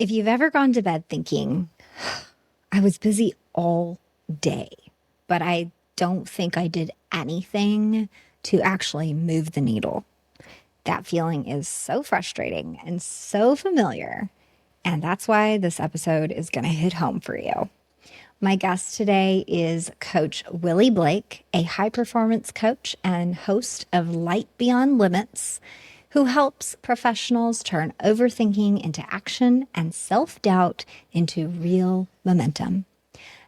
If you've ever gone to bed thinking, I was busy all day, but I don't think I did anything to actually move the needle, that feeling is so frustrating and so familiar. And that's why this episode is going to hit home for you. My guest today is Coach Willie Blake, a high-performance coach and host of Light Beyond Limits, who helps professionals turn overthinking into action and self-doubt into real momentum.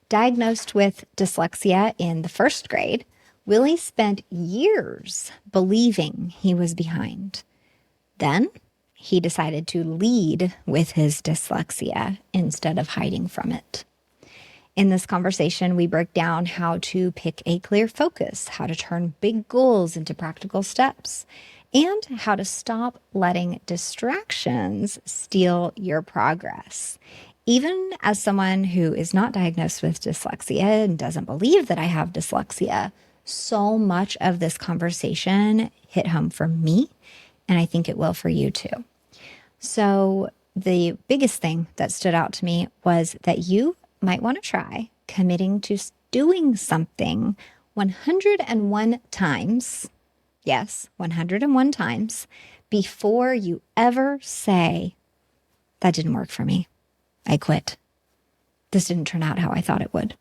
Diagnosed with dyslexia in the first grade, Willie spent years believing he was behind. Then he decided to lead with his dyslexia instead of hiding from it. In this conversation, we break down how to pick a clear focus, how to turn big goals into practical steps, and how to stop letting distractions steal your progress. Even as someone who is not diagnosed with dyslexia and doesn't believe that I have dyslexia, so much of this conversation hit home for me, and I think it will for you too. So the biggest thing that stood out to me was that you might want to try committing to doing something 101 times. Yes, 101 times before you ever say, that didn't work for me. I quit. This didn't turn out how I thought it would.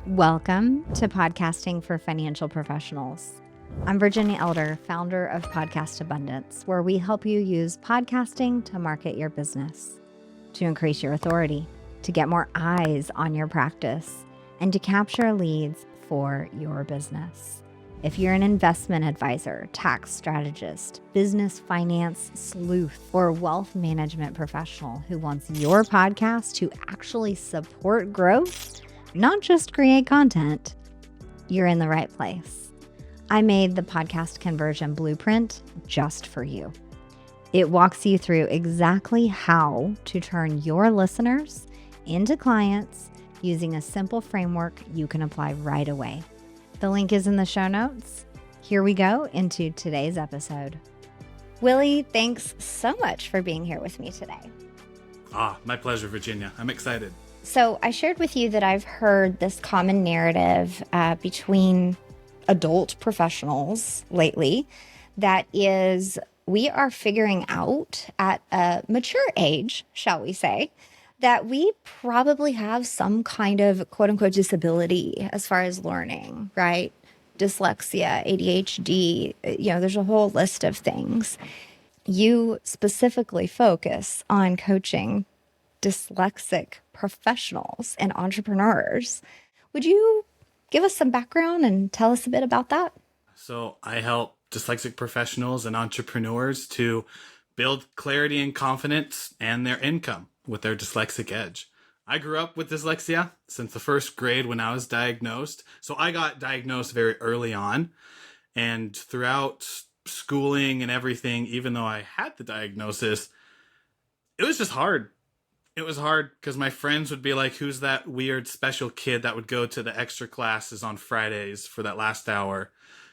Welcome to Podcasting for Financial Professionals. I'm Virginia Elder, founder of Podcast Abundance, where we help you use podcasting to market your business, to increase your authority, to get more eyes on your practice, and to capture leads for your business. If you're an investment advisor, tax strategist, business finance sleuth, or wealth management professional who wants your podcast to actually support growth, not just create content, you're in the right place. I made the podcast conversion blueprint just for you. It walks you through exactly how to turn your listeners into clients using a simple framework you can apply right away. The link is in the show notes. Here we go into today's episode. Willie, thanks so much for being here with me today. My pleasure, Virginia. I'm excited. So I shared with you that I've heard this common narrative between adult professionals lately that is, we are figuring out at a mature age, shall we say, that we probably have some kind of quote unquote disability as far as learning, right? Dyslexia, ADHD, there's a whole list of things. You specifically focus on coaching dyslexic professionals and entrepreneurs. Would you give us some background and tell us a bit about that? So I help dyslexic professionals and entrepreneurs to build clarity and confidence and their income with their dyslexic edge. I grew up with dyslexia since the first grade when I was diagnosed. So I got diagnosed very early on. And throughout schooling and everything, even though I had the diagnosis, it was just hard. It was hard because my friends would be like, who's that weird special kid that would go to the extra classes on Fridays for that last hour?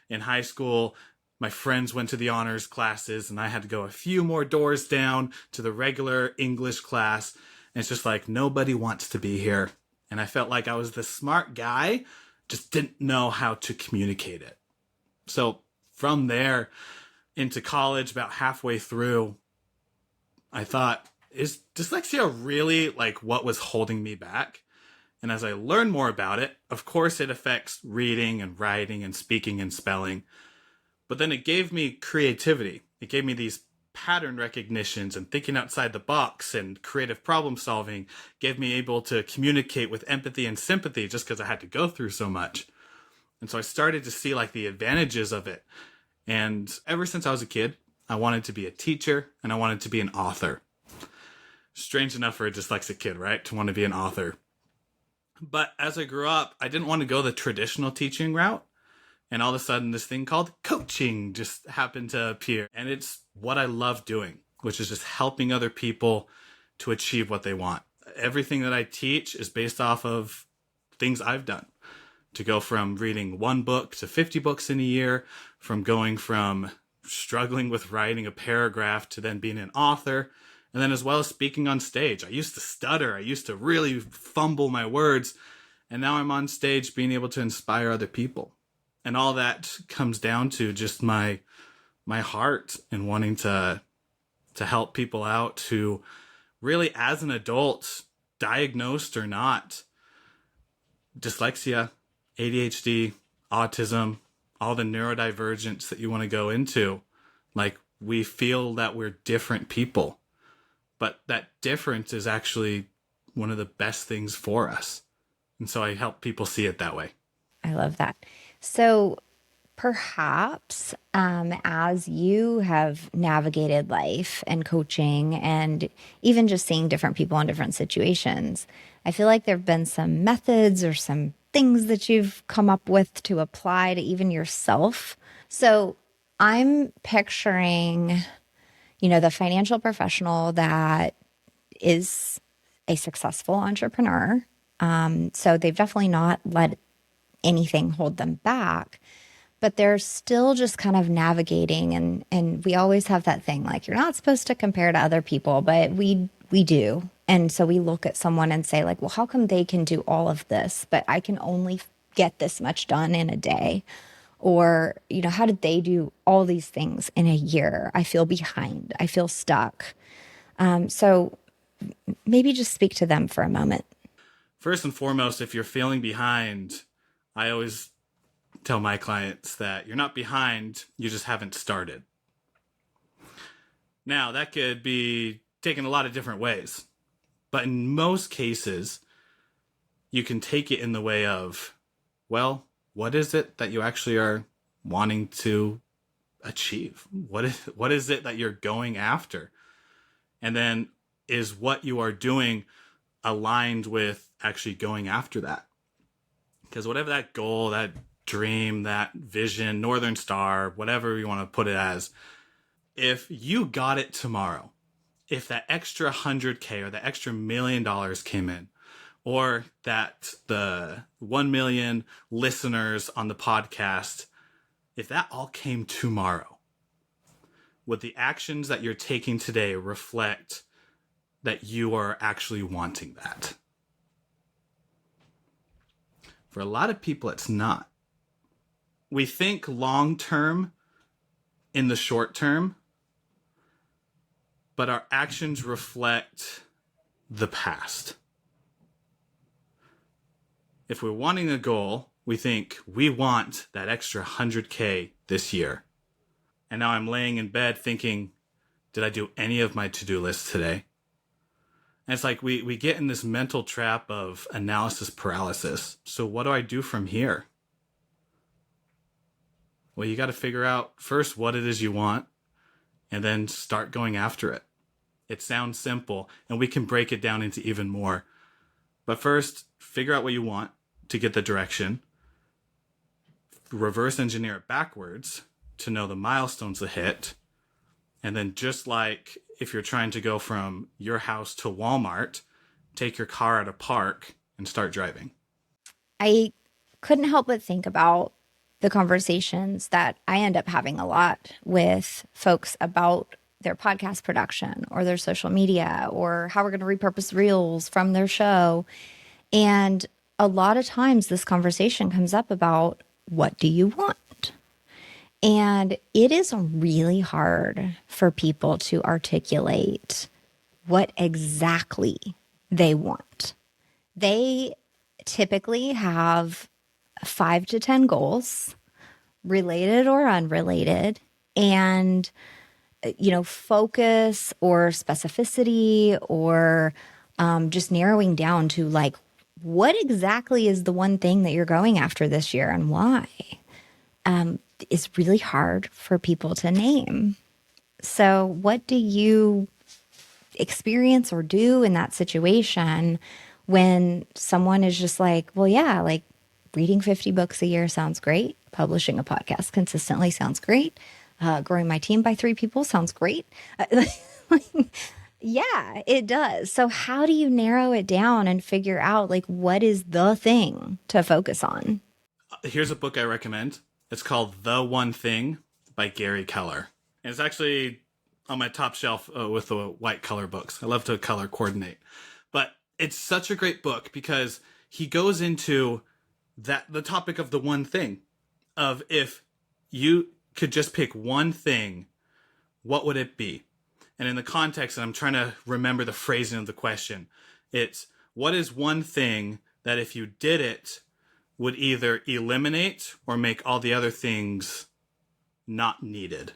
In high school, my friends went to the honors classes and I had to go a few more doors down to the regular English class. And it's just like, nobody wants to be here. And I felt like I was the smart guy, just didn't know how to communicate it. So from there into college, about halfway through, I thought, is dyslexia really like what was holding me back? And as I learned more about it, of course it affects reading and writing and speaking and spelling. But then it gave me creativity. It gave me these pattern recognitions and thinking outside the box and creative problem solving. Gave me able to communicate with empathy and sympathy just because I had to go through so much. And so I started to see like the advantages of it. And ever since I was a kid, I wanted to be a teacher and I wanted to be an author. Strange enough for a dyslexic kid, right? To want to be an author. But as I grew up, I didn't want to go the traditional teaching route. And all of a sudden, this thing called coaching just happened to appear. And it's what I love doing, which is just helping other people to achieve what they want. Everything that I teach is based off of things I've done. To go from reading one book to 50 books in a year, from going from struggling with writing a paragraph to then being an author, And then as well as speaking on stage, I used to stutter. I used to really fumble my words. And now I'm on stage being able to inspire other people. And all that comes down to just my heart and wanting to help people out who really, as an adult, diagnosed or not, dyslexia, ADHD, autism, all the neurodivergence that you want to go into, like, we feel that we're different people, but that difference is actually one of the best things for us. And so I help people see it that way. I love that. So perhaps as you have navigated life and coaching and even just seeing different people in different situations, I feel like there have been some methods or some things that you've come up with to apply to even yourself. So I'm picturing, the financial professional that is a successful entrepreneur. So they've definitely not let anything hold them back, but they're still just kind of navigating. And we always have that thing, like, you're not supposed to compare to other people, but we do. And so we look at someone and say, like, well, how come they can do all of this, but I can only get this much done in a day? Or, how did they do all these things in a year? I feel behind. I feel stuck. So maybe just speak to them for a moment. First and foremost, if you're feeling behind, I always tell my clients that you're not behind, you just haven't started. Now, that could be taken a lot of different ways, but in most cases, you can take it in the way of, well, what is it that you actually are wanting to achieve? What is it that you're going after? And then, is what you are doing aligned with actually going after that? Because whatever that goal, that dream, that vision, Northern Star, whatever you want to put it as, if you got it tomorrow, if that extra 100K or the extra $1 million came in, or that the 1 million listeners on the podcast, if that all came tomorrow, would the actions that you're taking today reflect that you are actually wanting that? For a lot of people, it's not. We think long term in the short term, but our actions reflect the past. If we're wanting a goal, we think we want that extra 100K this year. And now I'm laying in bed thinking, did I do any of my to-do lists today? And it's like we get in this mental trap of analysis paralysis. So what do I do from here? Well, you got to figure out first what it is you want and then start going after it. It sounds simple, and we can break it down into even more. But first, figure out what you want to get the direction. Reverse engineer it backwards to know the milestones to hit. And then, just like if you're trying to go from your house to Walmart, take your car at a park and start driving. I couldn't help but think about the conversations that I end up having a lot with folks about their podcast production or their social media or how we're going to repurpose reels from their show. And a lot of times this conversation comes up about, what do you want? And it is really hard for people to articulate what exactly they want. They typically have 5 to 10 goals, related or unrelated, and focus or specificity or just narrowing down to, like, what exactly is the one thing that you're going after this year and why? Is really hard for people to name. So what do you experience or do in that situation when someone is just like, well, yeah, like reading 50 books a year sounds great. Publishing a podcast consistently sounds great. Growing my team by 3 people sounds great. Yeah, it does. So how do you narrow it down and figure out, like, what is the thing to focus on? Here's a book I recommend. It's called The One Thing by Gary Keller. And it's actually on my top shelf with the white color books. I love to color coordinate. But it's such a great book because he goes into the topic of the one thing, of if you could just pick one thing, what would it be? And in the context, and I'm trying to remember the phrasing of the question, it's what is one thing that if you did it would either eliminate or make all the other things not needed?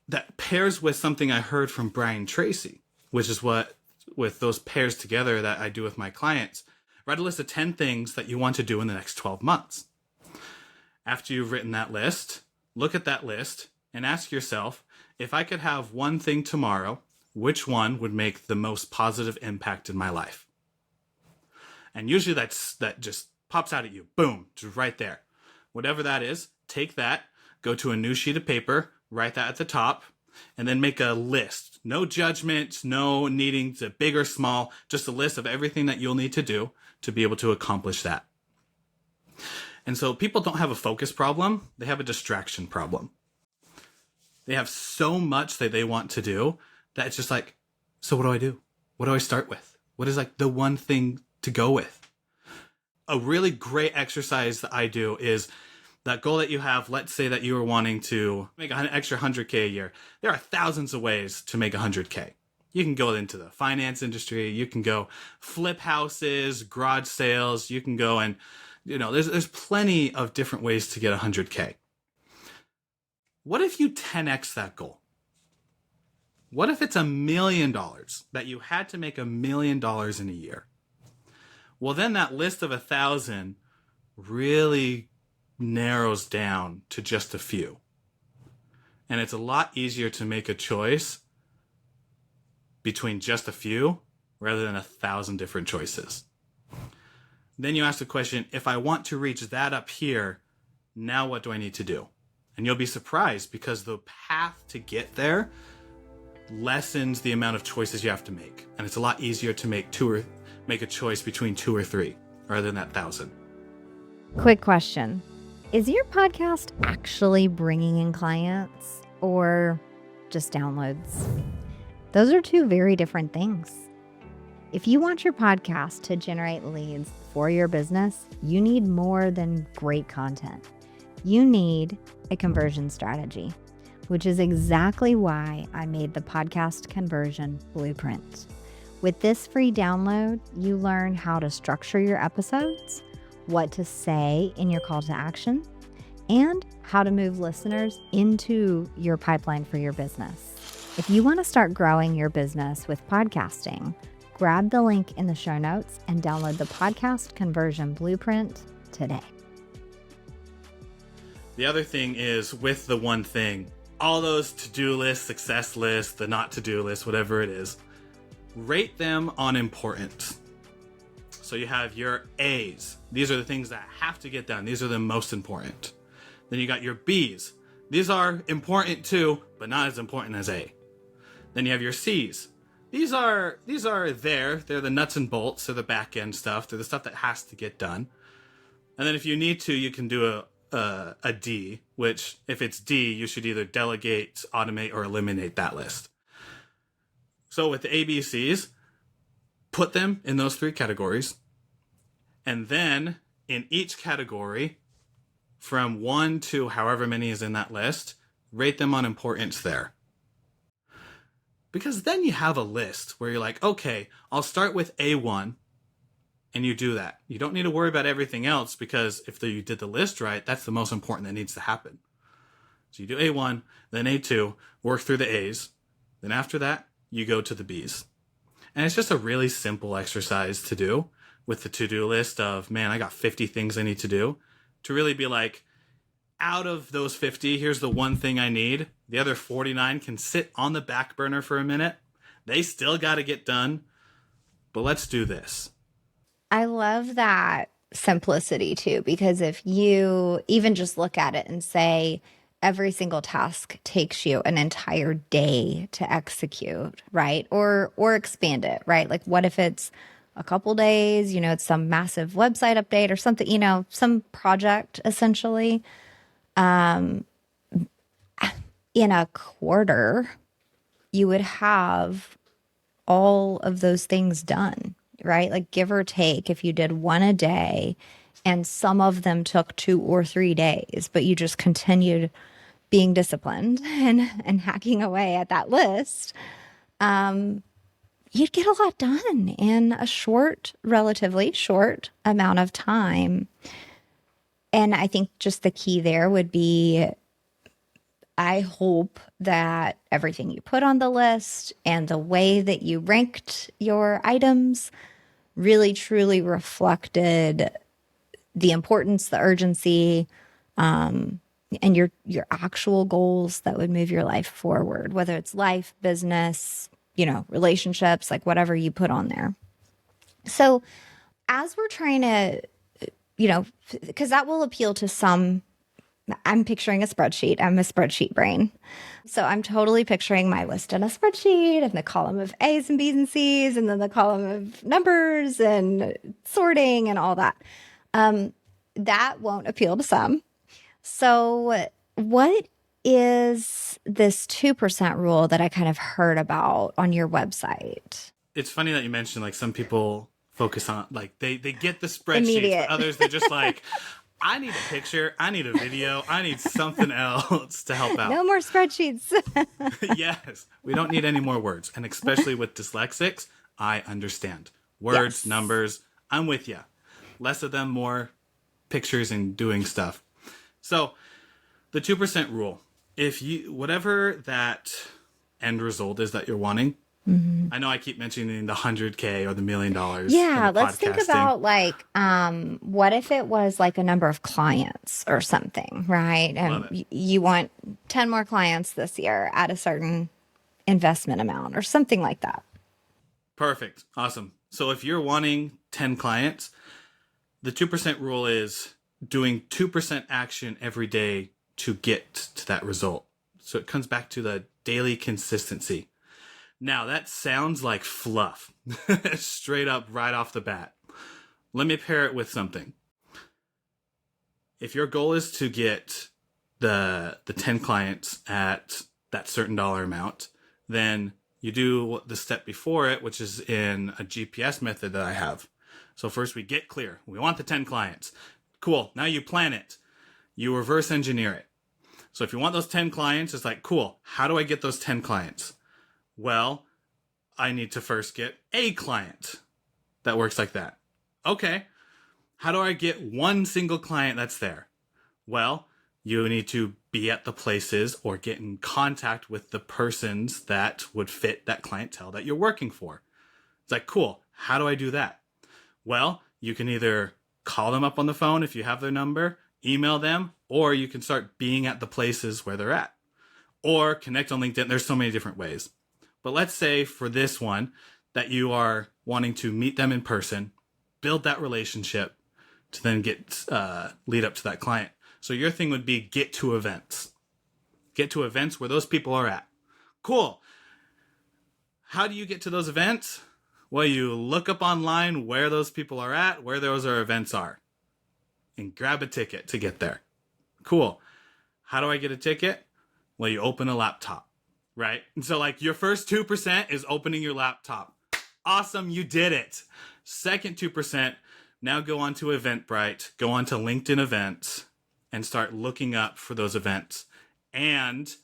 That pairs with something I heard from Brian Tracy, which is what, with those pairs together that I do with my clients. Write a list of 10 things that you want to do in the next 12 months. After you've written that list, look at that list and ask yourself, if I could have one thing tomorrow, which one would make the most positive impact in my life? And usually that just pops out at you. Boom, just right there. Whatever that is, take that, go to a new sheet of paper, write that at the top, and then make a list. No judgment, no needing to big or small, just a list of everything that you'll need to do to be able to accomplish that. And so people don't have a focus problem, they have a distraction problem. They have so much that they want to do that it's just like, so what do I do? What do I start with? What is like the one thing to go with? A really great exercise that I do is that goal that you have. Let's say that you are wanting to make an extra 100K a year. There are thousands of ways to make 100K. You can go into the finance industry. You can go flip houses, garage sales. You can go and, there's plenty of different ways to get 100K. What if you 10x that goal? What if it's $1 million that you had to make $1 million in a year? Well, then that list of 1,000 really narrows down to just a few. And it's a lot easier to make a choice between just a few rather than 1,000 different choices. Then you ask the question, if I want to reach that up here, now what do I need to do? And you'll be surprised because the path to get there lessens the amount of choices you have to make. And it's a lot easier to make a choice between 2 or 3 rather than that 1,000. Quick question. Is your podcast actually bringing in clients or just downloads? Those are 2 very different things. If you want your podcast to generate leads for your business, you need more than great content. You need a conversion strategy, which is exactly why I made the podcast conversion blueprint. With this free download, you learn how to structure your episodes, what to say in your call to action, and how to move listeners into your pipeline for your business. If you want to start growing your business with podcasting, grab the link in the show notes and download the podcast conversion blueprint today. The other thing is with the one thing, all those to-do lists, success lists, the not to-do list, whatever it is, rate them on importance. So you have your A's. These are the things that have to get done. These are the most important. Then you got your B's. These are important too, but not as important as A. Then you have your C's. These are there. They're the nuts and bolts. They're the back end stuff. They're the stuff that has to get done. And then if you need to, you can do a D, which if it's D, you should either delegate, automate, or eliminate that list. So with the ABCs, put them in those 3 categories. And then in each category, from 1 to however many is in that list, rate them on importance there. Because then you have a list where you're like, okay, I'll start with A1, and you do that. You don't need to worry about everything else because if you did the list right, that's the most important that needs to happen. So you do A1, then A2, work through the A's. Then after that, you go to the B's. And it's just a really simple exercise to do with the to-do list of, man, I got 50 things I need to do. To really be like, out of those 50, here's the one thing I need. The other 49 can sit on the back burner for a minute. They still got to get done, but let's do this. I love that simplicity too, because if you even just look at it and say every single task takes you an entire day to execute, right? Or expand it, right? Like what if it's a couple days, it's some massive website update or something, some project essentially. In a quarter, you would have all of those things done, right? Like give or take, if you did one a day and some of them took 2 or 3 days, but you just continued being disciplined and hacking away at that list, you'd get a lot done in a relatively short amount of time. And I think just the key there would be, I hope that everything you put on the list and the way that you ranked your items really truly reflected the importance, the urgency, and your actual goals that would move your life forward, whether it's life, business, relationships, like whatever you put on there. So as we're trying to, because that will appeal to some. I'm picturing a spreadsheet. I'm a spreadsheet brain. So I'm totally picturing my list in a spreadsheet and the column of A's and B's and C's and then the column of numbers and sorting and all that. That won't appeal to some. So what is this 2% rule that I kind of heard about on your website? It's funny that you mentioned like some people focus on like they get the spreadsheets, Immediate. but others they're just like, I need a picture, I need a video, I need something else to help out. No more spreadsheets. Yes, we don't need any more words. And especially with dyslexics, I understand. Words, Yes. numbers, I'm with you. Less of them, more pictures and doing stuff. So the 2% rule, if you, whatever that end result is that you're wanting, I know I keep mentioning the 100K or the $1 million. Yeah, in the let's think podcasting. about like, what if it was like a number of clients or something, right? Love And it. you want 10 more clients this year at a certain investment amount or something like that. Perfect. Awesome. So if you're wanting 10 clients, the 2% rule is doing 2% action every day to get to that result. So it comes back to the daily consistency. Now that sounds like fluff, straight up right off the bat. Let me pair it with something. If your goal is to get the 10 clients at that certain dollar amount, then you do the step before it, which is in a GPS method that I have. So first we get clear. We want the 10 clients. Cool. Now you plan it. You reverse engineer it. So if you want those 10 clients, it's like, cool. How do I get those 10 clients? Well, I need to first get a client that works like that. Okay. How do I get one single client that's there? Well, you need to be at the places or get in contact with the persons that would fit that clientele that you're working for. It's like, cool. How do I do that? Well, you can either call them up on the phone if you have their number, email them, or you can start being at the places where they're at. Or connect on LinkedIn. There's so many different ways. But let's say for this one that you are wanting to meet them in person, build that relationship to then get lead up to that client. So your thing would be get to events. Get to events where those people are at. Cool. How do you get to those events? Well, you look up online where those people are at, where those events are, and grab a ticket to get there. Cool. How do I get a ticket? Well, you open a laptop, right? And so like your first 2% is opening your laptop. Awesome, you did it. Second 2%, now go on to Eventbrite, go on to LinkedIn events, and start looking up for those events and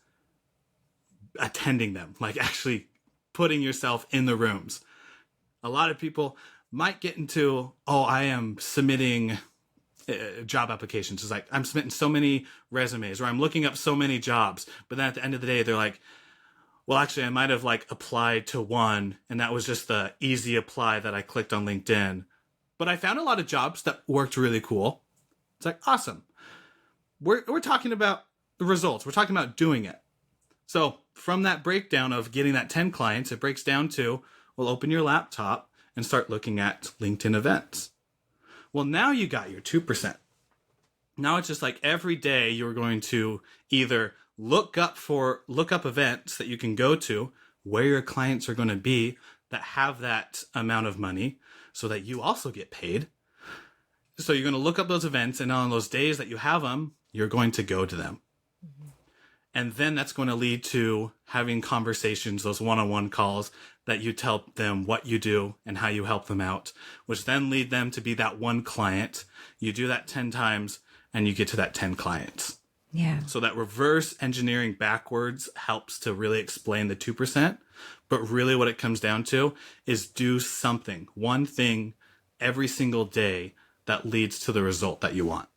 attending them, like actually putting yourself in the rooms. A lot of people might get into, oh, I am submitting job applications. It's like, I'm submitting so many resumes or I'm looking up so many jobs. But then at the end of the day, they're like, well, actually, I might have like applied to one and that was just the easy apply that I clicked on LinkedIn. But I found a lot of jobs that worked really cool. It's like, awesome. We're talking about the results. We're talking about doing it. So from that breakdown of getting that 10 clients, it breaks down to, well, open your laptop and start looking at LinkedIn events. Well, now you got your 2%. Now it's just like every day you're going to either look up events that you can go to where your clients are going to be that have that amount of money so that you also get paid. So you're going to look up those events and on those days that you have them, you're going to go to them. And then that's going to lead to having conversations, those one-on-one calls that you tell them what you do and how you help them out, which then lead them to be that one client. You do that 10 times and you get to that 10 clients. Yeah. So that reverse engineering backwards helps to really explain the 2%. But really what it comes down to is do something, one thing every single day that leads to the result that you want.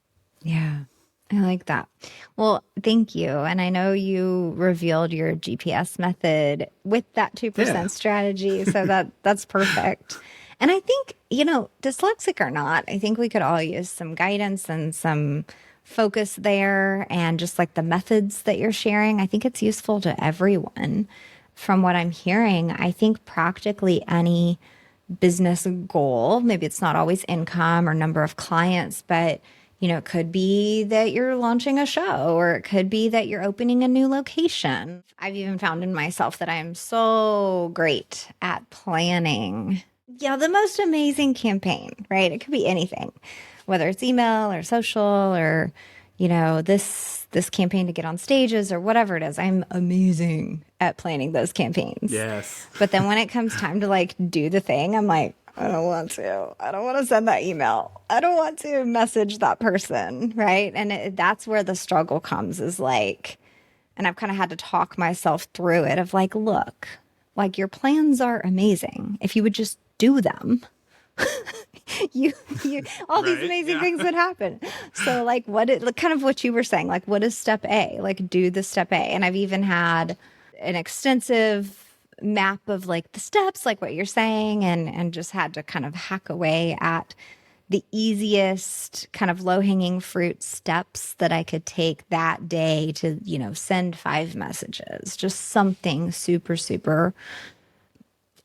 Yeah. I like that. Well, thank you. And I know you revealed your GPS method with that 2% strategy. So that's perfect. And I think, dyslexic or not, I think we could all use some guidance and some focus there, and just like the methods that you're sharing. I think it's useful to everyone. From what I'm hearing, I think practically any business goal, maybe it's not always income or number of clients, but it could be that you're launching a show, or it could be that you're opening a new location. I've even found in myself that I am so great at planning, the most amazing campaign, right? It could be anything, whether it's email or social or, this campaign to get on stages or whatever it is. I'm amazing at planning those campaigns. Yes. But then when it comes time to do the thing, I'm like, I don't want to. I don't want to send that email. I don't want to message that person, right? And that's where the struggle comes, is and I've kind of had to talk myself through it of look, your plans are amazing. If you would just do them, you all these amazing things would happen. So kind of what you were saying, what is step A? Do the step A. And I've even had an extensive map of the steps, what you're saying, and just had to kind of hack away at the easiest kind of low-hanging fruit steps that I could take that day to, send 5 messages, just something super, super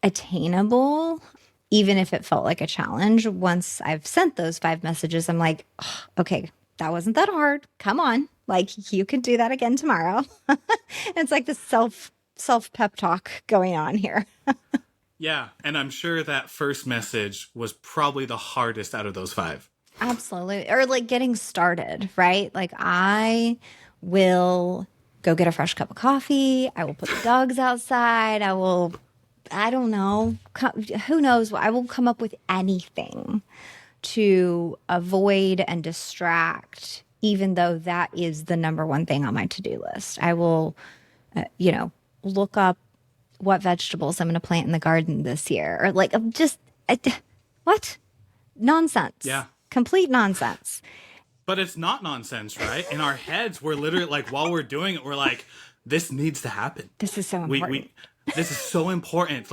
attainable. Even if it felt like a challenge, once I've sent those 5 messages, I'm like, oh, okay, that wasn't that hard. Come on. You could do that again tomorrow. It's like the self pep talk going on here. Yeah. And I'm sure that first message was probably the hardest out of those 5. Absolutely. Or getting started, right? I will go get a fresh cup of coffee. I will put the dogs outside. I don't know. Who knows? I will come up with anything to avoid and distract, even though that is the number one thing on my to-do list. I will, look up what vegetables I'm going to plant in the garden this year, or what? Nonsense. Yeah. Complete nonsense. But it's not nonsense, right? In our heads, we're literally while we're doing it, we're like, this needs to happen. This is so important. This is so important.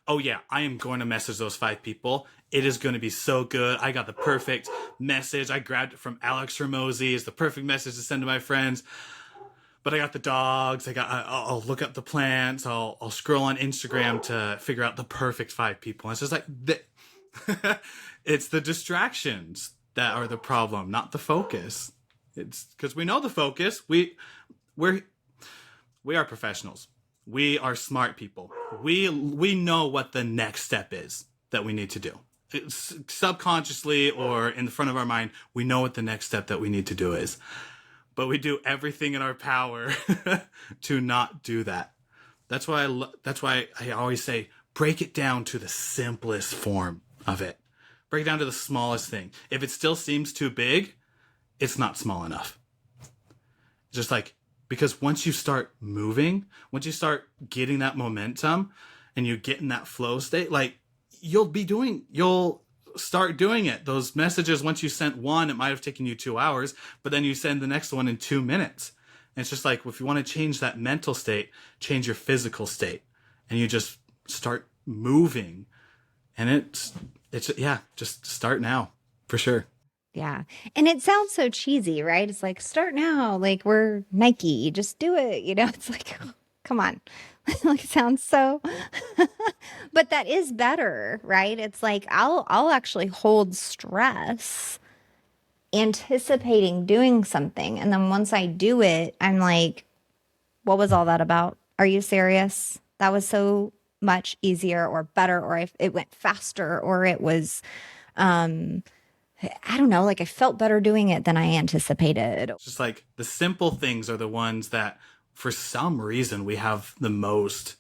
Oh yeah, I am going to message those 5 people. It is going to be so good. I got the perfect message. I grabbed it from Alex Ramosi. It's the perfect message to send to my friends. But I got the dogs. I'll look up the plants. I'll scroll on Instagram to figure out the perfect 5 people. And it's just it's the distractions that are the problem, not the focus. It's because we know the focus. We are professionals. We are smart people. We know what the next step is that we need to do. It's subconsciously or in the front of our mind, we know what the next step that we need to do is. But we do everything in our power to not do that. That's why I always say, break it down to the simplest form of it. Break it down to the smallest thing. If it still seems too big, it's not small enough. Just because once you start moving, once you start getting that momentum and you get in that flow state, you'll start doing it. Those messages, once you sent one, it might have taken you 2 hours, but then you send the next one in 2 minutes. And it's just if you want to change that mental state, change your physical state, and you just start moving. And just start now for sure. Yeah. And it sounds so cheesy, right? It's start now. We're Nike, just do it. It's oh, come on. It sounds so, but that is better, right? It's I'll actually hold stress anticipating doing something. And then once I do it, I'm what was all that about? Are you serious? That was so much easier or better, or if it went faster, or it was, I don't know, I felt better doing it than I anticipated. Just the simple things are the ones that for some reason, we have the most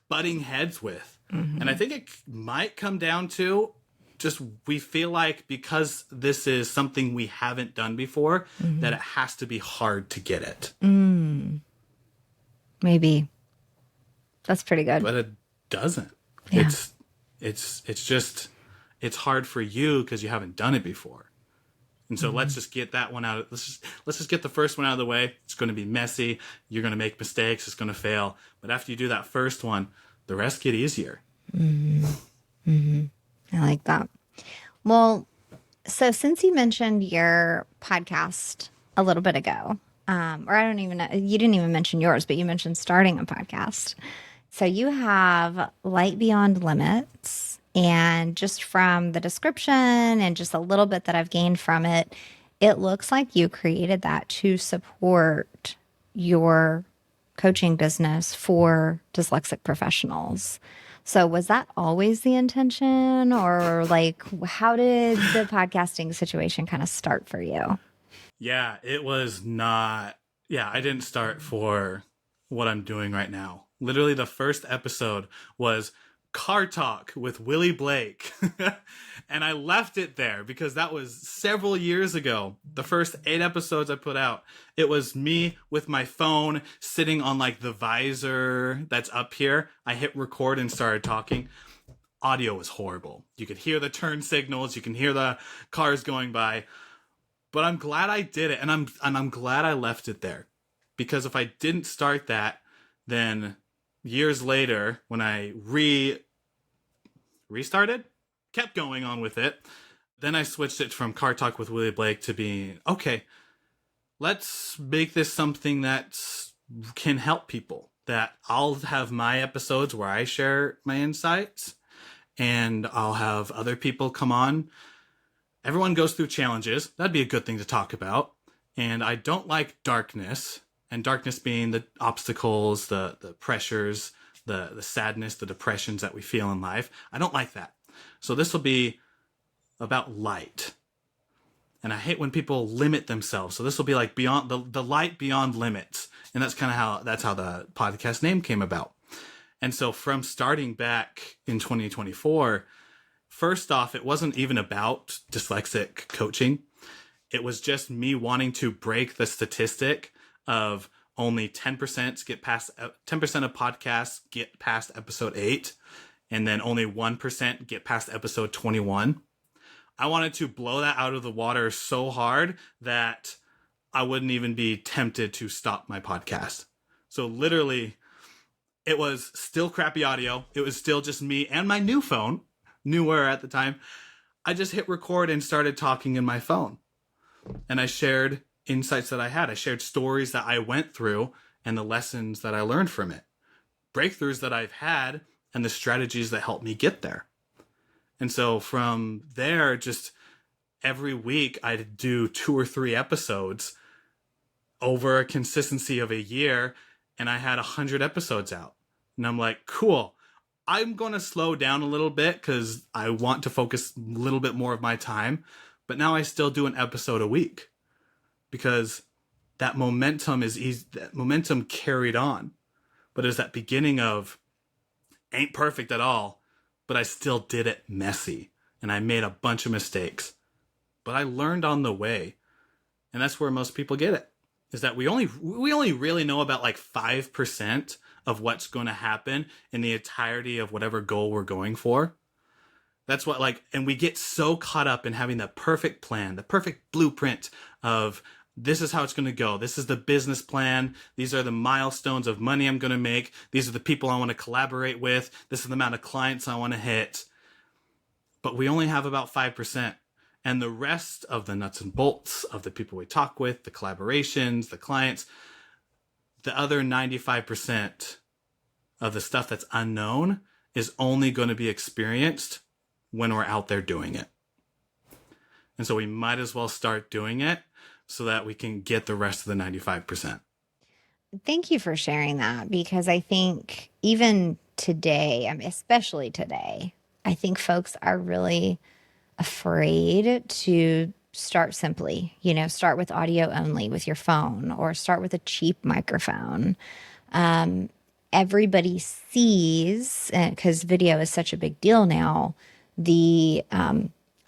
butting heads with. And I think it might come down to just we feel like because this is something we haven't done before, that it has to be hard to get it. Maybe. That's pretty good. But it doesn't. Yeah. It's just it's hard for you because you haven't done it before. And so let's just get that one out. Let's just get the first one out of the way. It's going to be messy. You're going to make mistakes. It's going to fail. But after you do that first one, the rest get easier. I like that. Well, so since you mentioned your podcast a little bit ago, or I don't even know, you didn't even mention yours, but you mentioned starting a podcast. So you have Light Beyond Limits. And just from the description and just a little bit that I've gained from it, it looks like you created that to support your coaching business for dyslexic professionals. So was that always the intention, or like how did the podcasting situation kind of start for you? Yeah, it was not. Yeah, I didn't start for what I'm doing right now. Literally, the first episode was Car Talk with Willie Blake. And I left it there because that was several years ago. The first 8 episodes I put out, it was me with my phone sitting on like the visor that's up here. I hit record and started talking. Audio was horrible. You could hear the turn signals, you can hear the cars going by. But I'm glad I did it, and I'm glad I left it there. Because if I didn't start that, then years later, when I restarted, kept going on with it, then I switched it from Car Talk with Willie Blake to being, okay, let's make this something that can help people. That I'll have my episodes where I share my insights, and I'll have other people come on. Everyone goes through challenges. That'd be a good thing to talk about. And I don't like darkness, and darkness being the obstacles, the pressures, the sadness, the depressions that we feel in life. I don't like that. So this will be about light. And I hate when people limit themselves. So this will be like beyond the light beyond limits. And that's kind of how the podcast name came about. And so from starting back in 2024, first off, it wasn't even about dyslexic coaching. It was just me wanting to break the statistic of only 10% get past 10% of podcasts get past episode 8, and then only 1% get past episode 21. I wanted to blow that out of the water so hard that I wouldn't even be tempted to stop my podcast. So literally, it was still crappy audio. It was still just me and my new phone, newer at the time. I just hit record and started talking in my phone. And I shared insights that I had. I shared stories that I went through and the lessons that I learned from it. Breakthroughs that I've had and the strategies that helped me get there. And so from there, just every week I'd do 2 or 3 episodes over a consistency of a year, and I had 100 episodes out. And I'm like, cool. I'm going to slow down a little bit because I want to focus a little bit more of my time. But now I still do an episode a week because that momentum is easy. That momentum carried on. But it's that beginning of ain't perfect at all, but I still did it messy. And I made a bunch of mistakes. But I learned on the way. And that's where most people get it. Is that we only really know about like 5% of what's going to happen in the entirety of whatever goal we're going for. That's what and we get so caught up in having the perfect plan, the perfect blueprint of this is how it's going to go. This is the business plan. These are the milestones of money I'm going to make. These are the people I want to collaborate with. This is the amount of clients I want to hit. But we only have about 5%. And the rest of the nuts and bolts of the people we talk with, the collaborations, the clients, the other 95% of the stuff that's unknown is only going to be experienced when we're out there doing it. And so we might as well start doing it so that we can get the rest of the 95%. Thank you for sharing that, because I think even today, especially today, I think folks are really afraid to start simply, start with audio only with your phone, or start with a cheap microphone. Everybody sees, because video is such a big deal now, the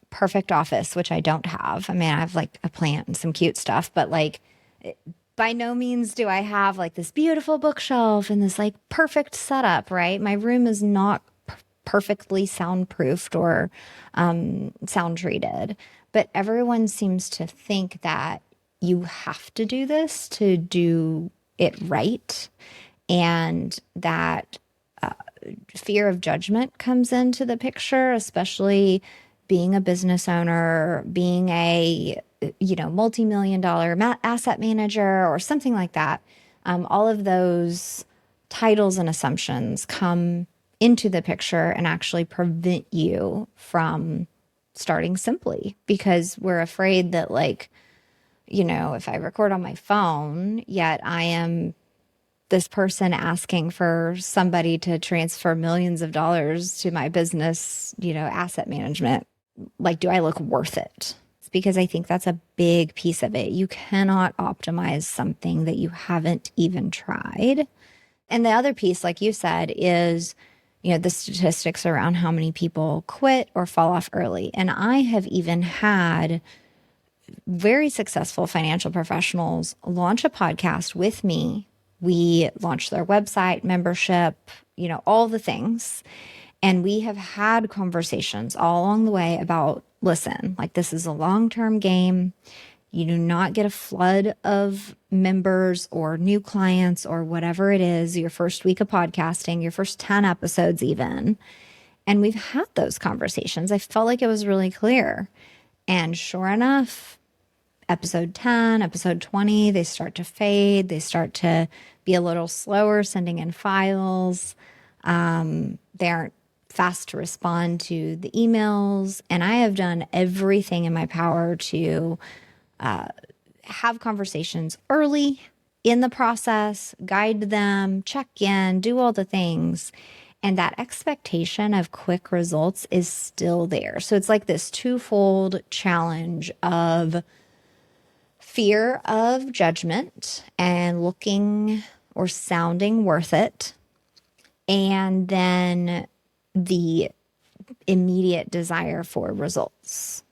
perfect office, which I don't have. I mean, I have like a plant and some cute stuff, but like by no means do I have like this beautiful bookshelf and this like perfect setup, right? My room is not perfectly soundproofed or sound treated, but everyone seems to think that you have to do this to do it right, and that fear of judgment comes into the picture, especially being a business owner, being a multi-million dollar asset manager or something like that. All of those titles and assumptions come into the picture and actually prevent you from starting simply, because we're afraid that if I record on my phone, yet I am this person asking for somebody to transfer millions of dollars to my business, asset management. Like, do I look worth it? It's because I think that's a big piece of it. You cannot optimize something that you haven't even tried. And the other piece, like you said, is, the statistics around how many people quit or fall off early. And I have even had very successful financial professionals launch a podcast with me. We launched their website, membership, all the things. And we have had conversations all along the way about, listen, like, this is a long-term game. You do not get a flood of members or new clients or whatever it is, your first week of podcasting, your first 10 episodes even. And we've had those conversations. I felt like it was really clear. And sure enough, episode 10, episode 20, they start to fade. They start to be a little slower sending in files. They aren't fast to respond to the emails. And I have done everything in my power to have conversations early in the process, guide them, check in, do all the things. And that expectation of quick results is still there. So it's like this twofold challenge of fear of judgment and looking or sounding worth it, and then the immediate desire for results.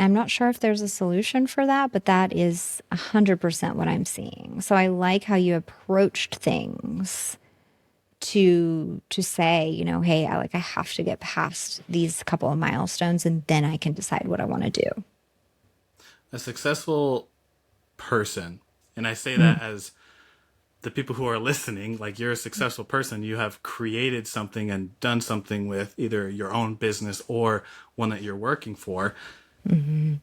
I'm not sure if there's a solution for that, but that is 100% what I'm seeing. So I like how you approached things to say, hey, I have to get past these couple of milestones and then I can decide what I want to do. A successful person, and I say that as the people who are listening, like, you're a successful person. You have created something and done something with either your own business or one that you're working for. Mm-hmm.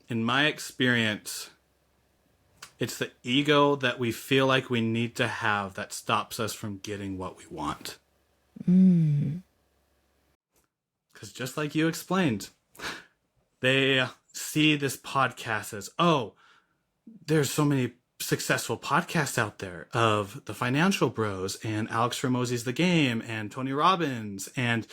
In my experience, it's the ego that we feel like we need to have that stops us from getting what we want. Because just like you explained, they see this podcast as, oh, there's so many successful podcasts out there of the Financial Bros and Alex Hormozi's The Game and Tony Robbins and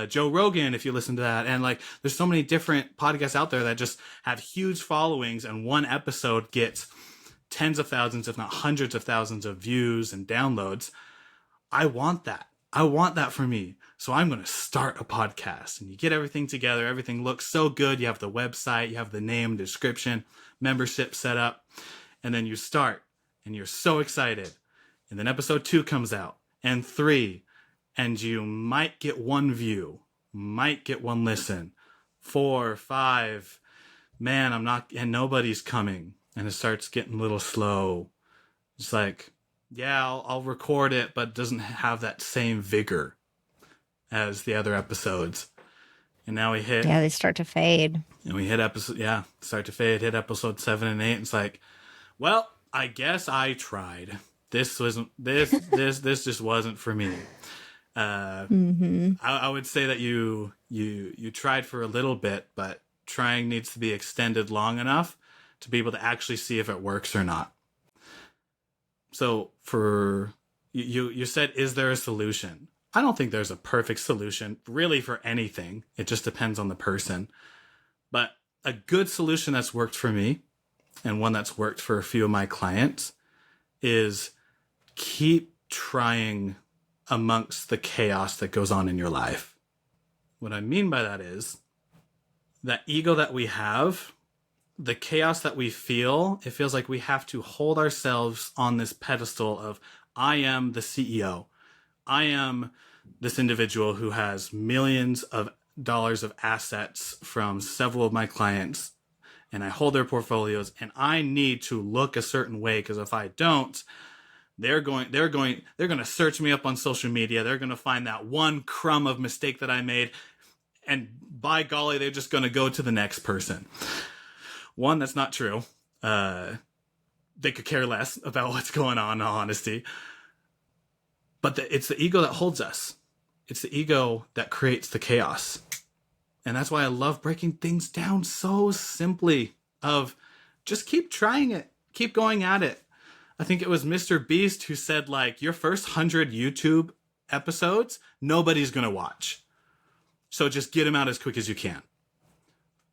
Joe Rogan, if you listen to that. And there's so many different podcasts out there that just have huge followings, and one episode gets tens of thousands, if not hundreds of thousands of views and downloads. I want that. I want that for me. So I'm going to start a podcast. And you get everything together. Everything looks so good. You have the website, you have the name, description, membership set up. And then you start and you're so excited. And then episode 2 comes out, and 3, and you might get 1 view, might get 1 listen, 4, 5, man, and nobody's coming. And it starts getting a little slow. It's like, yeah, I'll record it, but it doesn't have that same vigor as the other episodes. And now they start to fade. And we hit start to fade, hit episode 7 and 8. And it's like, well, I guess I tried. This just wasn't for me. I would say that you tried for a little bit, but trying needs to be extended long enough to be able to actually see if it works or not. So for you said, is there a solution? I don't think there's a perfect solution really for anything. It just depends on the person. But a good solution that's worked for me and one that's worked for a few of my clients is keep trying amongst the chaos that goes on in your life. What I mean by that is that ego that we have, the chaos that we feel, it feels like we have to hold ourselves on this pedestal of, I am the CEO. I am this individual who has millions of dollars of assets from several of my clients, and I hold their portfolios, and I need to look a certain way, because if I don't, they're going to search me up on social media. They're going to find that one crumb of mistake that I made, and by golly, they're just going to go to the next person. One, that's not true. They could care less about what's going on, in all honesty. But it's the ego that holds us. It's the ego that creates the chaos. And that's why I love breaking things down so simply of just keep trying it. Keep going at it. I think it was Mr. Beast who said, like, your first 100 YouTube episodes, nobody's going to watch. So just get them out as quick as you can.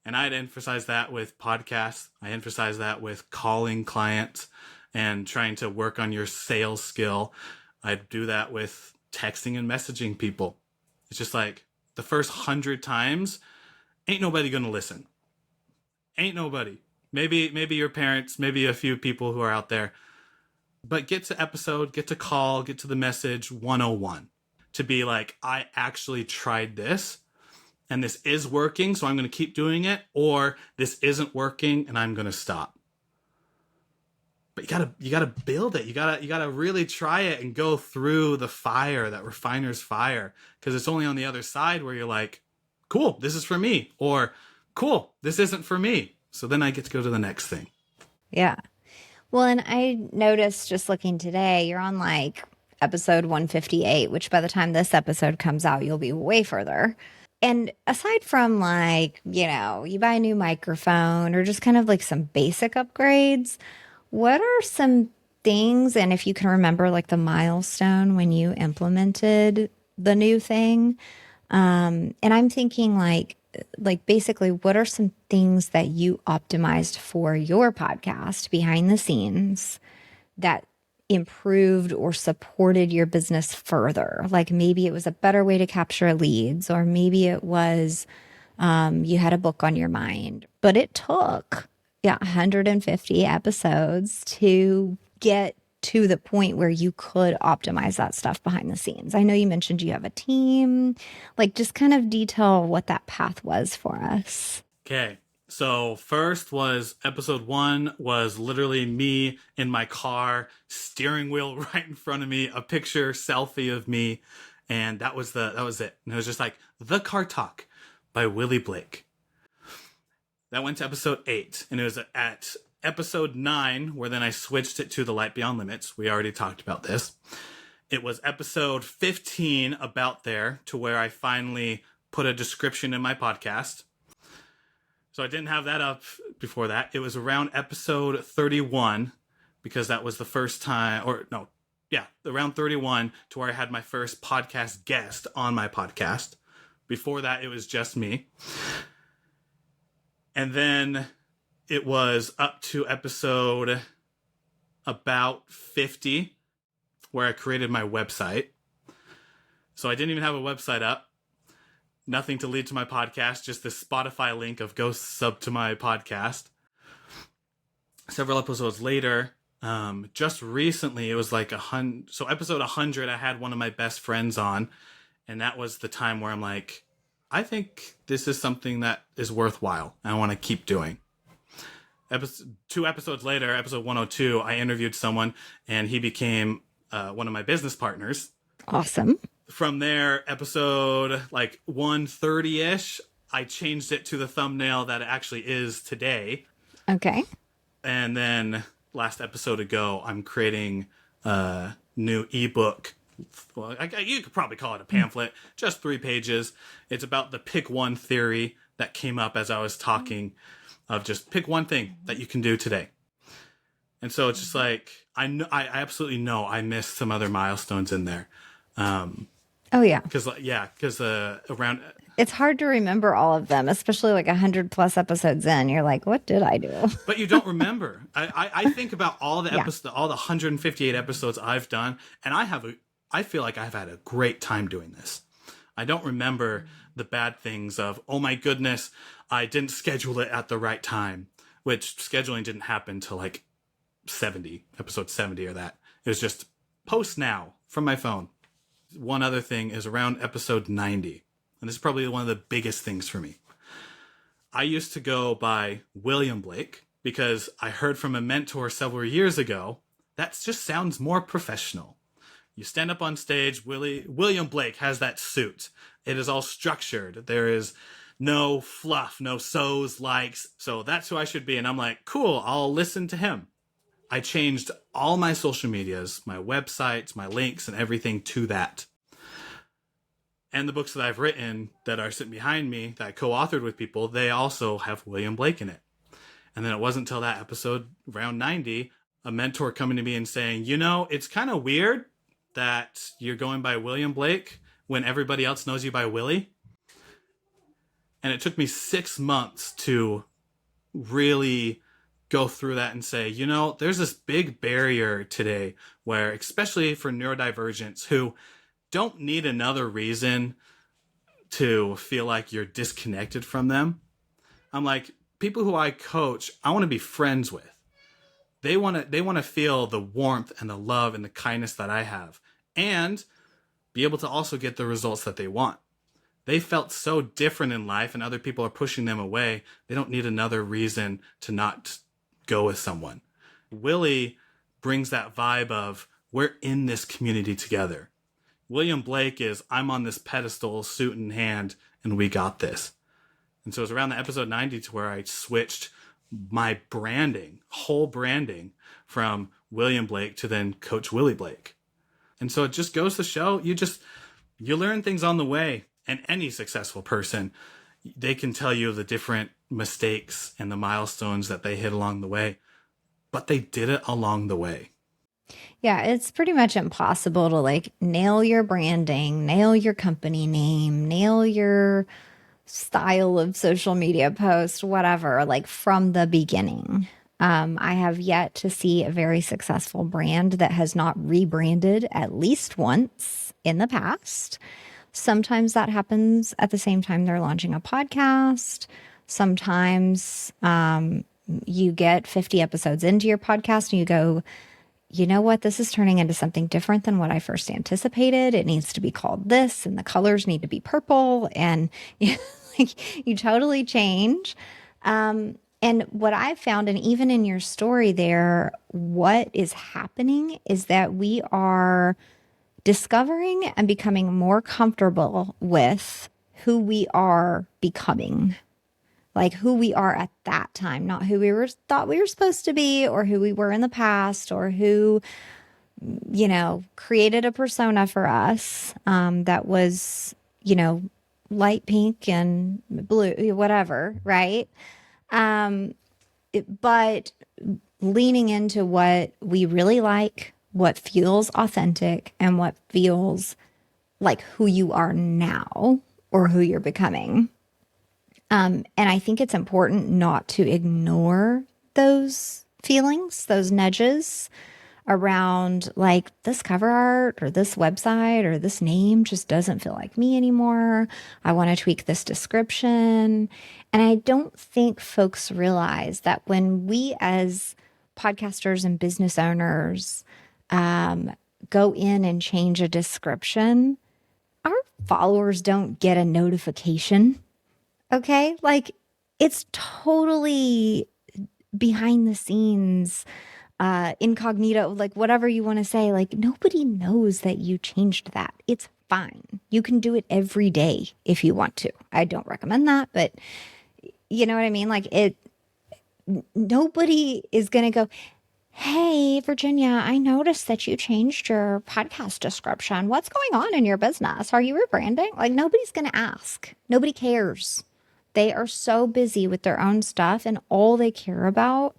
And I'd emphasize that with podcasts. I emphasize that with calling clients and trying to work on your sales skill. I'd do that with texting and messaging people. It's just like the first 100 times, ain't nobody going to listen. Ain't nobody. Maybe your parents, maybe a few people who are out there. But get to episode, get to call, get to the message 101. To be like, I actually tried this. And this is working, so I'm going to keep doing it, or this isn't working and I'm going to stop. But you gotta build it. You gotta really try it and go through the fire, that refiner's fire, because it's only on the other side where you're like, cool, this is for me, or cool, this isn't for me. So then I get to go to the next thing. Yeah. Well, and I noticed just looking today, you're on like episode 158, which by the time this episode comes out, you'll be way further. And aside from like, you buy a new microphone or just kind of like some basic upgrades, what are some things, and if you can remember like the milestone when you implemented the new thing, and I'm thinking like basically what are some things that you optimized for your podcast behind the scenes that improved or supported your business further? Like maybe it was a better way to capture leads, or maybe it was you had a book on your mind, but it took 150 episodes to get to the point where you could optimize that stuff behind the scenes. I know you mentioned you have a team, like just kind of detail what that path was for us. Okay. So first was episode 1 was literally me in my car, steering wheel right in front of me, a picture selfie of me. And that was it. And it was just like The Car Talk by Willie Blake. That went to episode 8. And it was at episode 9 where then I switched it to The Light Beyond Limits. We already talked about this. It was episode 15 about there to where I finally put a description in my podcast. So I didn't have that up before that. It was around episode 31 because that was the first time, around 31 to where I had my first podcast guest on my podcast. Before that, it was just me. And then it was up to episode about 50 where I created my website. So I didn't even have a website up. Nothing to lead to my podcast, just this Spotify link of go sub to my podcast. Several episodes later, just recently, it was like 100. So episode 100, I had one of my best friends on, and that was the time where I'm like, I think this is something that is worthwhile. And I want to keep doing. 2 episodes later, episode 102, I interviewed someone, and he became one of my business partners. Awesome. From there, episode like 130-ish, I changed it to the thumbnail that it actually is today. Okay. And then last episode ago, I'm creating a new ebook. Well, you could probably call it a pamphlet, just 3 pages. It's about the pick one theory that came up as I was talking of just pick one thing that you can do today. And so it's just like, I absolutely know I missed some other milestones in there. Oh, yeah. Because around, It's hard to remember all of them, especially like 100+ episodes in. You're like, what did I do? but you don't remember. I think about all the Yeah. episodes, all the 158 episodes I've done, and I feel like I've had a great time doing this. I don't remember the bad things of, oh my goodness, I didn't schedule it at the right time, which scheduling didn't happen till like episode 70 or that. It was just post now from my phone. One other thing is around episode 90, and this is probably one of the biggest things for me. I used to go by William Blake because I heard from a mentor several years ago that just sounds more professional. You stand up on stage, William Blake has that suit. It is all structured. There is no fluff, no so's, likes. So that's who I should be. And I'm like, cool, I'll listen to him. I changed all my social medias, my websites, my links, and everything to that. And the books that I've written that are sitting behind me that I co-authored with people, they also have William Blake in it. And then it wasn't until that episode, around 90, a mentor coming to me and saying, it's kind of weird that you're going by William Blake when everybody else knows you by Willie. And it took me 6 months to really go through that and say, there's this big barrier today where, especially for neurodivergents who don't need another reason to feel like you're disconnected from them. I'm like, people who I coach, I want to be friends with. They want to feel the warmth and the love and the kindness that I have, and be able to also get the results that they want. They felt so different in life, and other people are pushing them away. They don't need another reason to not go with someone. Willie brings that vibe of, we're in this community together. William Blake is, I'm on this pedestal, suit in hand, and we got this. And so it was around the episode 90 to where I switched my whole branding from William Blake to then Coach Willie Blake. And so it just goes to show, you learn things on the way. And any successful person, they can tell you the different mistakes and the milestones that they hit along the way, but they did it along the way. Yeah, it's pretty much impossible to like nail your branding, nail your company name, nail your style of social media post, whatever, like from the beginning. I have yet to see a very successful brand that has not rebranded at least once in the past. Sometimes that happens at the same time they're launching a podcast. Sometimes you get 50 episodes into your podcast and you go, you know what, this is turning into something different than what I first anticipated. It needs to be called this, and the colors need to be purple, and you totally change. And what I've found, and even in your story there, what is happening is that we are discovering and becoming more comfortable with who we are becoming. Like who we are at that time, not who we thought we were supposed to be, or who we were in the past, or who, created a persona for us that was, light pink and blue, whatever, right? But leaning into what we really like, what feels authentic, and what feels like who you are now or who you're becoming. And I think it's important not to ignore those feelings, those nudges around like this cover art or this website or this name just doesn't feel like me anymore. I want to tweak this description. And I don't think folks realize that when we as podcasters and business owners go in and change a description, our followers don't get a notification. Okay, like it's totally behind the scenes, incognito, like whatever you want to say. Like nobody knows that you changed that. It's fine. You can do it every day if you want to. I don't recommend that, but you know what I mean? Like nobody is going to go, hey, Virginia, I noticed that you changed your podcast description. What's going on in your business? Are you rebranding? Like nobody's going to ask. Nobody cares. They are so busy with their own stuff, and all they care about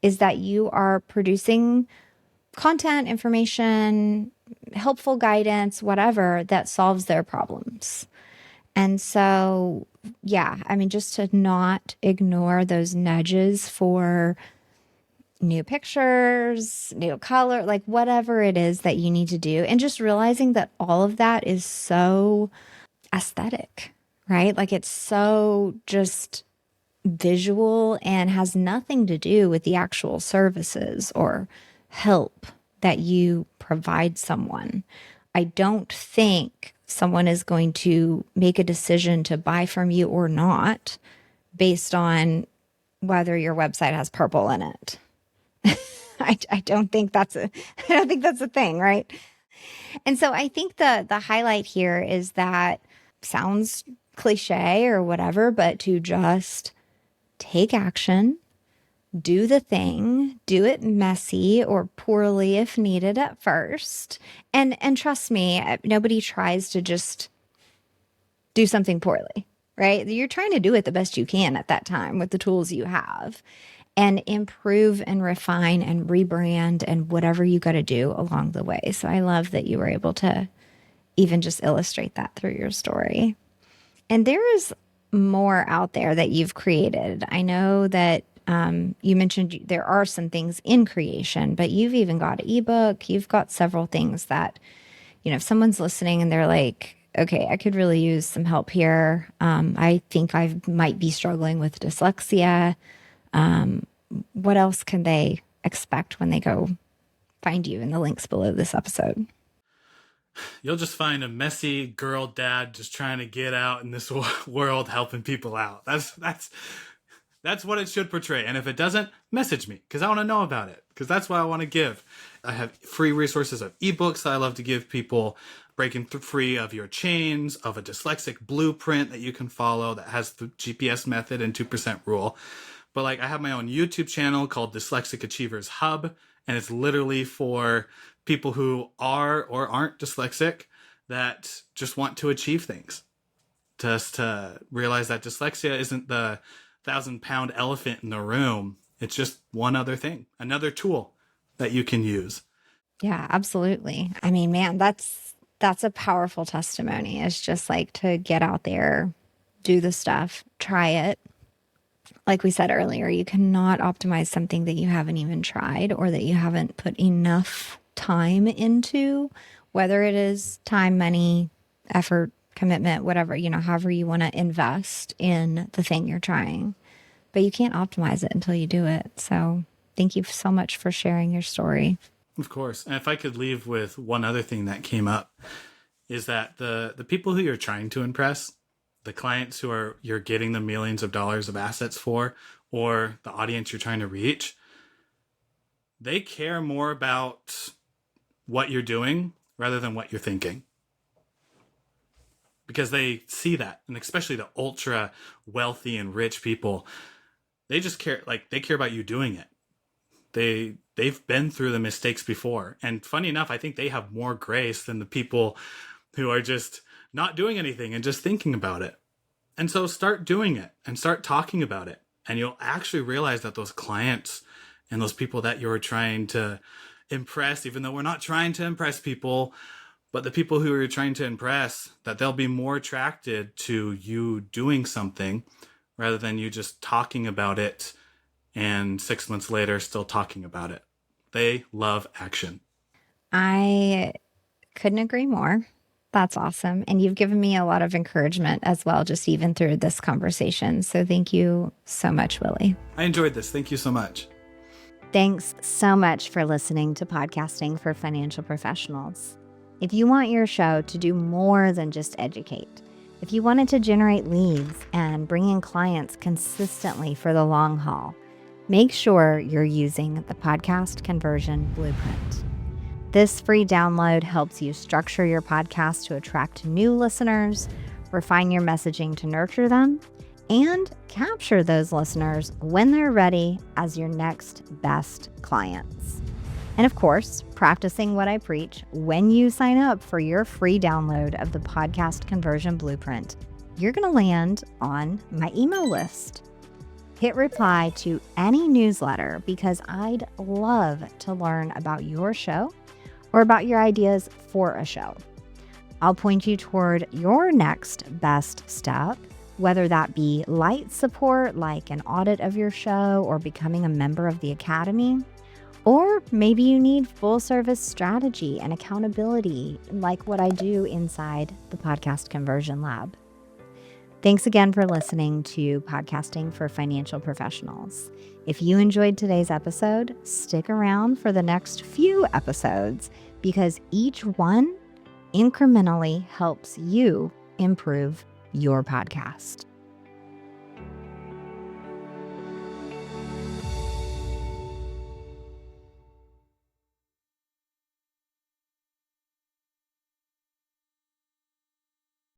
is that you are producing content, information, helpful guidance, whatever, that solves their problems. And so, yeah, I mean, just to not ignore those nudges for new pictures, new color, like whatever it is that you need to do. And just realizing that all of that is so aesthetic, right? Like it's so just visual and has nothing to do with the actual services or help that you provide someone. I don't think someone is going to make a decision to buy from you or not based on whether your website has purple in it. I don't think that's a thing, right? And so I think the highlight here is that sounds cliche or whatever, but to just take action, do the thing, do it messy or poorly if needed at first. And trust me, nobody tries to just do something poorly, right? You're trying to do it the best you can at that time with the tools you have and improve and refine and rebrand and whatever you got to do along the way. So I love that you were able to even just illustrate that through your story. And there is more out there that you've created. I know that you mentioned there are some things in creation, but you've even got an ebook. You've got several things that, if someone's listening and they're like, okay, I could really use some help here. I think I might be struggling with dyslexia. What else can they expect when they go find you in the links below this episode? You'll just find a messy girl dad just trying to get out in this world, helping people out. That's what it should portray. And if it doesn't, message me because I want to know about it, because that's what I want to give. I have free resources of ebooks that I love to give people, breaking free of your chains, of a dyslexic blueprint that you can follow that has the GPS method and 2% rule. But like I have my own YouTube channel called Dyslexic Achievers Hub, and it's literally for people who are or aren't dyslexic that just want to achieve things. Just to realize that dyslexia isn't the 1,000-pound elephant in the room. It's just one other thing, another tool that you can use. Yeah, absolutely. I mean, man, that's a powerful testimony. It's just like to get out there, do the stuff, try it. Like we said earlier, you cannot optimize something that you haven't even tried or that you haven't put enough time into, whether it is time, money, effort, commitment, whatever, however you want to invest in the thing you're trying. But you can't optimize it until you do it. So thank you so much for sharing your story. Of course. And if I could leave with one other thing that came up, is that the people who you're trying to impress, the clients you're getting the millions of dollars of assets for, or the audience you're trying to reach, they care more about what you're doing rather than what you're thinking. Because they see that, and especially the ultra wealthy and rich people, they just care, they care about you doing it. They've been through the mistakes before. And funny enough, I think they have more grace than the people who are just not doing anything and just thinking about it. And so start doing it and start talking about it. And you'll actually realize that those clients and those people that you're trying to impress, even though we're not trying to impress people, but the people who you're trying to impress, that they'll be more attracted to you doing something rather than you just talking about it and 6 months later still talking about it. They love action. I couldn't agree more. That's awesome. And you've given me a lot of encouragement as well, just even through this conversation. So thank you so much, Willie. I enjoyed this. Thank you so much. Thanks so much for listening to Podcasting for Financial Professionals. If you want your show to do more than just educate, if you want it to generate leads and bring in clients consistently for the long haul, make sure you're using the Podcast Conversion Blueprint. This free download helps you structure your podcast to attract new listeners, refine your messaging to nurture them, and capture those listeners when they're ready as your next best clients. And of course, practicing what I preach when you sign up for your free download of the Podcast Conversion Blueprint, you're going to land on my email list. Hit reply to any newsletter because I'd love to learn about your show or about your ideas for a show. I'll point you toward your next best step, whether that be light support like an audit of your show or becoming a member of the Academy, or maybe you need full service strategy and accountability like what I do inside the Podcast Conversion Lab. Thanks again for listening to Podcasting for Financial Professionals. If you enjoyed today's episode, stick around for the next few episodes because each one incrementally helps you improve your podcast.